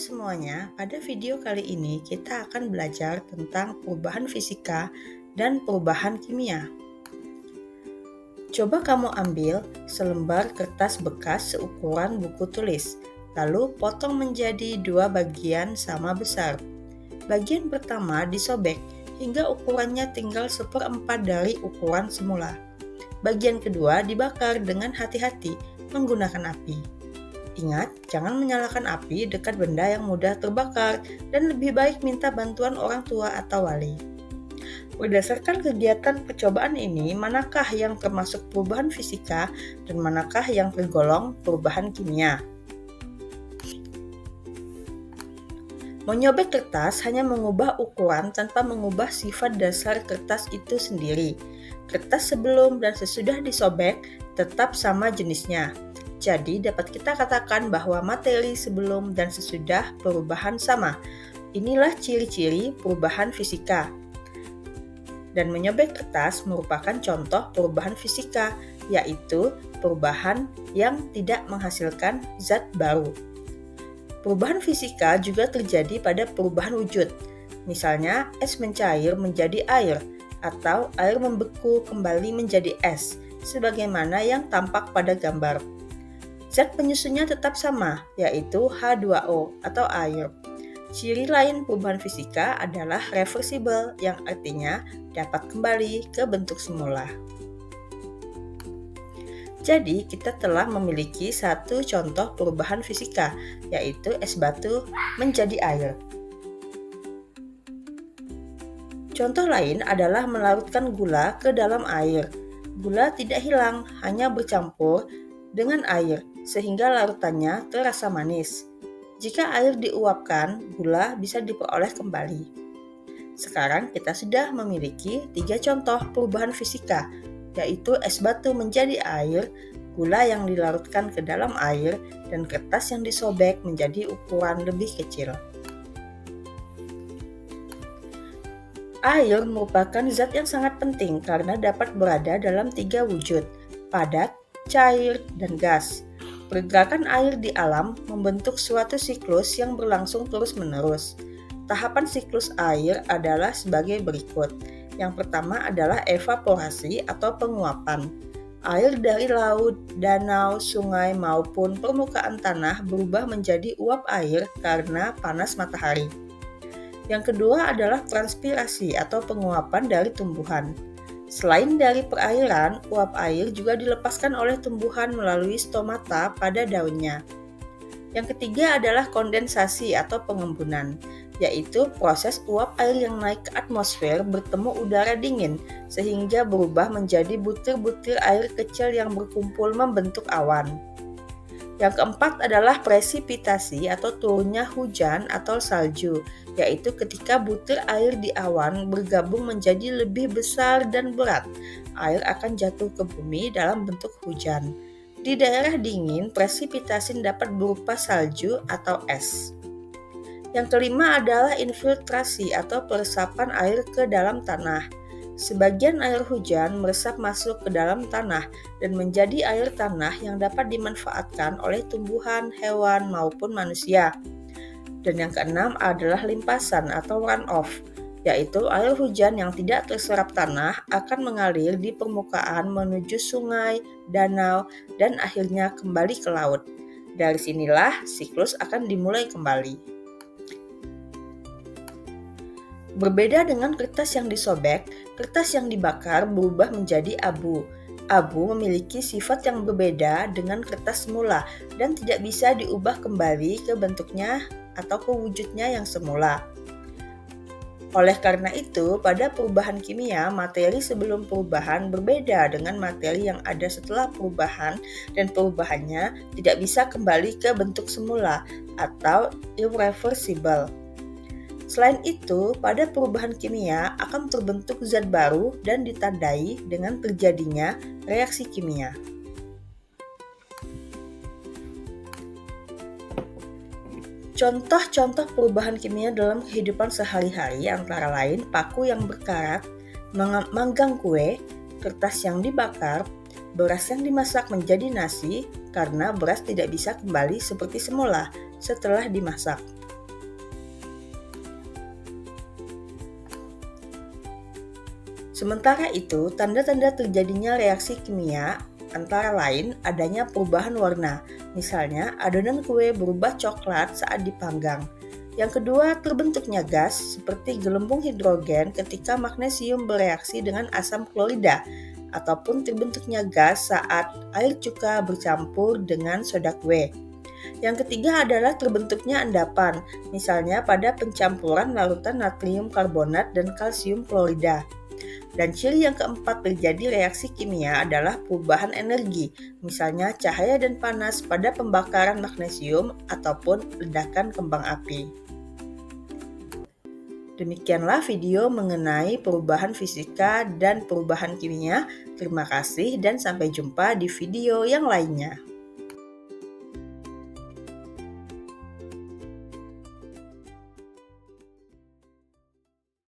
semuanya, pada video kali ini kita akan belajar tentang perubahan fisika dan perubahan kimia. Coba kamu ambil selembar kertas bekas seukuran buku tulis, lalu potong menjadi dua bagian sama besar. Bagian pertama disobek hingga ukurannya tinggal 1/4 dari ukuran semula. Bagian kedua dibakar dengan hati-hati menggunakan api. Ingat, jangan menyalakan api dekat benda yang mudah terbakar dan lebih baik minta bantuan orang tua atau wali. Berdasarkan kegiatan percobaan ini, manakah yang termasuk perubahan fisika dan manakah yang tergolong perubahan kimia? Menyobek kertas hanya mengubah ukuran tanpa mengubah sifat dasar kertas itu sendiri. Kertas sebelum dan sesudah disobek tetap sama jenisnya. Jadi dapat kita katakan bahwa materi sebelum dan sesudah perubahan sama. Inilah ciri-ciri perubahan fisika. Dan menyobek kertas merupakan contoh perubahan fisika, yaitu perubahan yang tidak menghasilkan zat baru. Perubahan fisika juga terjadi pada perubahan wujud. Misalnya, es mencair menjadi air, atau air membeku kembali menjadi es, sebagaimana yang tampak pada gambar. Zat penyusunnya tetap sama, yaitu H2O atau air. Ciri lain perubahan fisika adalah reversible, yang artinya dapat kembali ke bentuk semula. Jadi, kita telah memiliki satu contoh perubahan fisika, yaitu es batu menjadi air. Contoh lain adalah melarutkan gula ke dalam air. Gula tidak hilang, hanya bercampur dengan air, sehingga larutannya terasa manis. Jika air diuapkan, gula bisa diperoleh kembali. Sekarang kita sudah memiliki 3 contoh perubahan fisika, yaitu es batu menjadi air, gula yang dilarutkan ke dalam air, dan kertas yang disobek menjadi ukuran lebih kecil. Air merupakan zat yang sangat penting karena dapat berada dalam 3 wujud, padat, cair, dan gas. Pergerakan air di alam membentuk suatu siklus yang berlangsung terus-menerus. Tahapan siklus air adalah sebagai berikut. Yang pertama adalah evaporasi atau penguapan. Air dari laut, danau, sungai maupun permukaan tanah berubah menjadi uap air karena panas matahari. Yang kedua adalah transpirasi atau penguapan dari tumbuhan. Selain dari perairan, uap air juga dilepaskan oleh tumbuhan melalui stomata pada daunnya. Yang ketiga adalah kondensasi atau pengembunan, yaitu proses uap air yang naik ke atmosfer bertemu udara dingin sehingga berubah menjadi butir-butir air kecil yang berkumpul membentuk awan. Yang keempat adalah presipitasi atau turunnya hujan atau salju, yaitu ketika butir air di awan bergabung menjadi lebih besar dan berat, air akan jatuh ke bumi dalam bentuk hujan. Di daerah dingin, presipitasi dapat berupa salju atau es. Yang kelima adalah infiltrasi atau peresapan air ke dalam tanah. Sebagian air hujan meresap masuk ke dalam tanah dan menjadi air tanah yang dapat dimanfaatkan oleh tumbuhan, hewan, maupun manusia. Dan yang keenam adalah limpasan atau runoff, yaitu air hujan yang tidak terserap tanah akan mengalir di permukaan menuju sungai, danau, dan akhirnya kembali ke laut. Dari sinilah siklus akan dimulai kembali. Berbeda dengan kertas yang disobek, kertas yang dibakar berubah menjadi abu. Abu memiliki sifat yang berbeda dengan kertas semula dan tidak bisa diubah kembali ke bentuknya atau ke wujudnya yang semula. Oleh karena itu, pada perubahan kimia, materi sebelum perubahan berbeda dengan materi yang ada setelah perubahan dan perubahannya tidak bisa kembali ke bentuk semula atau irreversible. Selain itu, pada perubahan kimia akan terbentuk zat baru dan ditandai dengan terjadinya reaksi kimia. Contoh-contoh perubahan kimia dalam kehidupan sehari-hari antara lain paku yang berkarat, manggang kue, kertas yang dibakar, beras yang dimasak menjadi nasi karena beras tidak bisa kembali seperti semula setelah dimasak. Sementara itu, tanda-tanda terjadinya reaksi kimia antara lain adanya perubahan warna. Misalnya, adonan kue berubah coklat saat dipanggang. Yang kedua, terbentuknya gas seperti gelembung hidrogen ketika magnesium bereaksi dengan asam klorida, ataupun terbentuknya gas saat air cuka bercampur dengan soda kue. Yang ketiga adalah terbentuknya endapan, misalnya pada pencampuran larutan natrium karbonat dan kalsium klorida. Dan ciri yang keempat terjadi reaksi kimia adalah perubahan energi, misalnya cahaya dan panas pada pembakaran magnesium ataupun ledakan kembang api. Demikianlah video mengenai perubahan fisika dan perubahan kimia. Terima kasih dan sampai jumpa di video yang lainnya.